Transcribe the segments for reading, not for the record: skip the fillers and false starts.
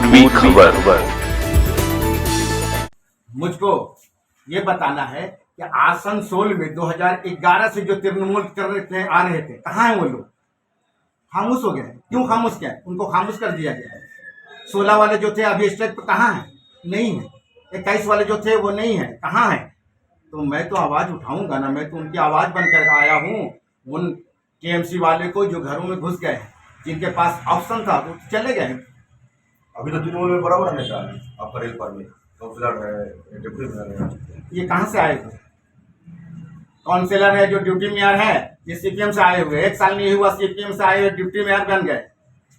पूर्वी खबर। मुझको ये बताना है कि आसनसोल में 2011 से जो तृणमूल कर रहे थे आ रहे थे, कहाँ हैं वो लोग? खामोश हो गए हैं। क्यों खामोश किया है? उनको खामोश कर दिया गया है। 16 वाले जो थे अभी स्टेज पर कहाँ हैं? नहीं है। 21 वाले जो थे वो नहीं है, कहाँ हैं? तो मैं तो आवाज़ उठाऊंगा ना, मैं तो उनकी आवाज़ बनकर आया हूँ। उन केएमसी वाले को जो घरों में घुस गए हैं, जिनके पास ऑप्शन था वो चले गए हैं। अभी तो तृणमूल में बड़ा नेता है आपका रेल पार में, काउंसिलर है, डिप्टी मेयर है। ये कहाँ से आए थे? काउंसिलर है जो ड्यूटी मेयर है, ये सीपीएम से आए हुए। 1 साल नहीं हुआ सीपीएम से आए हुए ड्यूटी मेयर बन गए।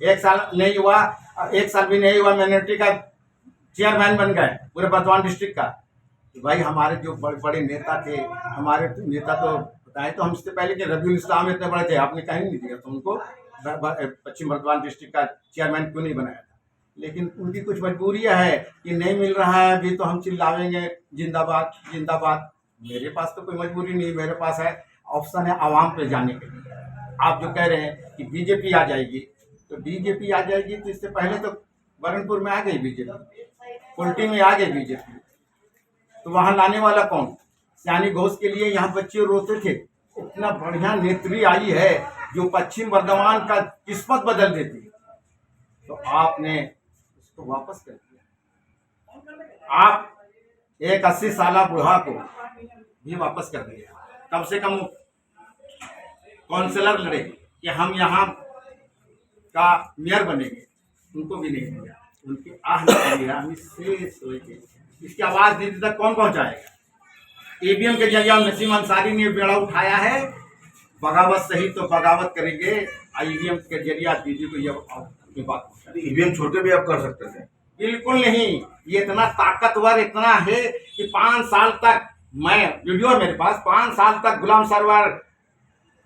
1 साल नहीं हुआ, 1 साल भी नहीं हुआ मिनिस्ट्री का चेयरमैन बन गए पूरे बर्धमान डिस्ट्रिक्ट का। तो भाई हमारे जो बड़े बड़े नेता थे, हमारे नेता तो बताए तो हमसे पहले कि रबीउल इस्लाम इतने बड़े थे, आपने कहीं नहीं दिया तो उनको पश्चिम बर्धमान डिस्ट्रिक्ट का चेयरमैन क्यों नहीं बनाया था? लेकिन उनकी कुछ मजबूरियां है कि नहीं मिल रहा है अभी तो हम चिल्लावेंगे जिंदाबाद जिंदाबाद। मेरे पास तो कोई मजबूरी नहीं, मेरे पास है ऑप्शन है आवाम पे जाने के लिए। आप जो कह रहे हैं कि बीजेपी आ जाएगी, तो बीजेपी आ जाएगी तो इससे पहले तो बरनपुर में आ गई बीजेपी, कुल्टी में आ गई बीजेपी, तो वहाँ लाने वाला कौन? सियानी घोष के लिए यहाँ बच्चे रोते थे। इतना बढ़िया नेत्री आई है जो पश्चिम बर्धमान का किस्मत बदल देती है, तो आपने उसको वापस कर दिया। आप एक 80 साल बूढ़ा को भी वापस कर दिया। कम से कम काउंसिलर लड़े कि हम यहाँ का मेयर बनेंगे, उनको भी नहीं दिया। उनकी आह निकली, इसकी आवाज दीदी तक कौन पहुंचाएगा? ईवीएम के जरिए नसीम अंसारी ने बेड़ा उठाया है, बगावत सही तो बगावत करेंगे। ईवीएम के जरिए दीदी को ये बात ईवीएम छोड़ के भी आप कर सकते थे। बिल्कुल नहीं, ये इतना ताकतवर इतना है कि 5 साल तक, मैं वीडियो है मेरे पास, 5 साल तक गुलाम सरवर,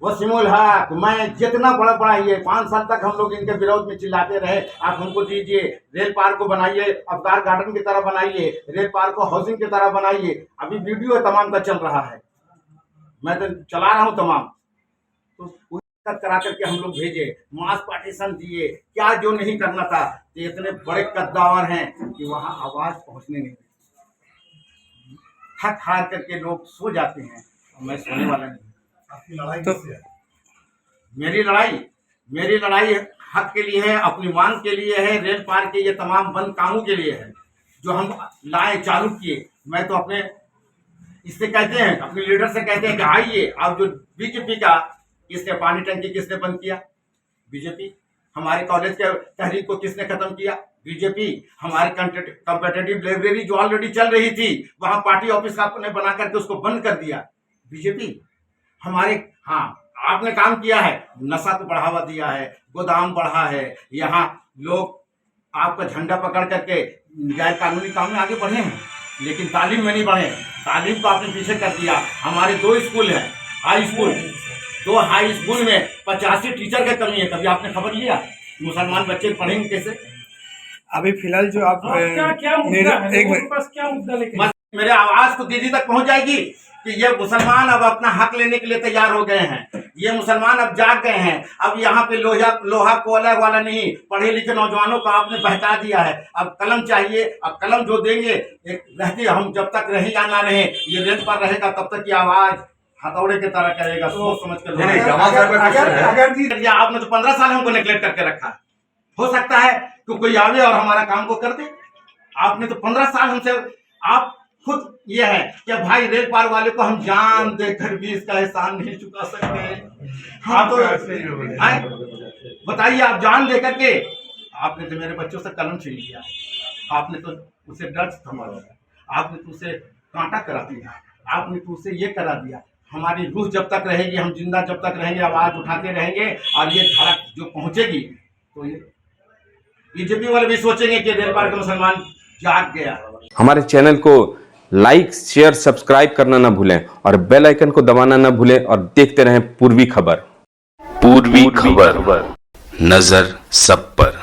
वसीमुल हक, मैं जितना बड़ा बड़ा ये 5 साल तक हम लोग इनके विरोध में चिल्लाते रहे। आप हमको दीजिए, रेल पार्क को बनाइए अवतार गार्डन की तरह बनाइए, रेल पार्क को हाउसिंग की तरह बनाइए। अभी वीडियो तमाम का चल रहा है, मैं तो चला रहा हूँ तमाम। तो करा करके हम लोग भेजे, मास पार्टीशन दिए, क्या जो नहीं करना था। तो इतने बड़े कद्दावर हैं कि वहाँ आवाज पहुँचने नहीं देते। थक हार करके लोग सो जाते हैं, मैं सोने वाला नहीं। आपकी लड़ाई तो मेरी लड़ाई हक के लिए है, अपनी मांग के लिए है, रेल पार के ये तमाम बंद कामों के लिए है जो हम लाए चालू किए। मैं तो अपने इससे कहते हैं, अपने लीडर से कहते हैं कि आइए। अब जो बीजेपी का किसने पानी टंकी किसने बंद किया? बीजेपी। हमारे कॉलेज के तहरीक को किसने खत्म किया? बीजेपी। हमारे कॉम्पिटिटिव लाइब्रेरी जो ऑलरेडी चल रही थी, वहां पार्टी ऑफिस आपने बना करके उसको बंद कर दिया, बीजेपी। हमारे आपने काम किया है, नशा को बढ़ावा दिया है, गोदाम बढ़ा है, यहाँ लोग आपका झंडा पकड़ करके गैर कानूनी काम में आगे बढ़े हैं, लेकिन तालीम में नहीं बढ़े। तालीम को आपने पीछे कर दिया। हमारे 2 स्कूल हैं, हाई स्कूल, 2 हाई स्कूल में 85 टीचर की कमी है। कभी आपने खबर लिया मुसलमान बच्चे पढ़ेंगे कैसे? अभी फिलहाल जो आप क्या मुद्दा है? एक मिनट, पास क्या मुद्दा लेके मेरे आवाज तो दीदी तक पहुंच जाएगी कि ये मुसलमान अब अपना हक लेने के लिए तैयार हो गए हैं। ये मुसलमान अब जाग गए हैं। अब यहाँ पे लोहा कोयला वाला नहीं, पढ़े लिखे नौजवानों को आपने बहका दिया है। अब कलम चाहिए, अब कलम जो देंगे रहती, हम जब तक रहे या ना रहे, ये रेल पर रहेगा तब तक की आवाज हथौड़े की तरह करेगा। सोच समझ कर आपने तो 15 साल हमको नेगलेक्ट करके रखा है। हो सकता है कि कोई आवे और हमारा काम को कर दे। आपने तो 15 साल हमसे, आप खुद ये है कि भाई रेल पार वाले को हम जान देकर भी इसका एहसान नहीं चुका सकते। हाँ तो बताइए, आप जान देकर के आपने तो मेरे बच्चों से कलम छीन लिया, आपने तो उसे ड्रग्स थमा दिया, आपने तो उसे कांटा करा दिया, आपने तो उसे ये करा दिया। हमारी रूह जब तक रहेगी, हम जिंदा जब तक रहेंगे, आवाज उठाते रहेंगे। और ये धड़क जो पहुंचेगी तो ये बीजेपी वाले भी सोचेंगे कि रेल पार का मुसलमान जाग गया। हमारे चैनल को लाइक शेयर सब्सक्राइब करना ना भूलें और बेल आइकन को दबाना ना भूलें और देखते रहें पूर्वी खबर। पूर्वी खबर, नजर सब पर।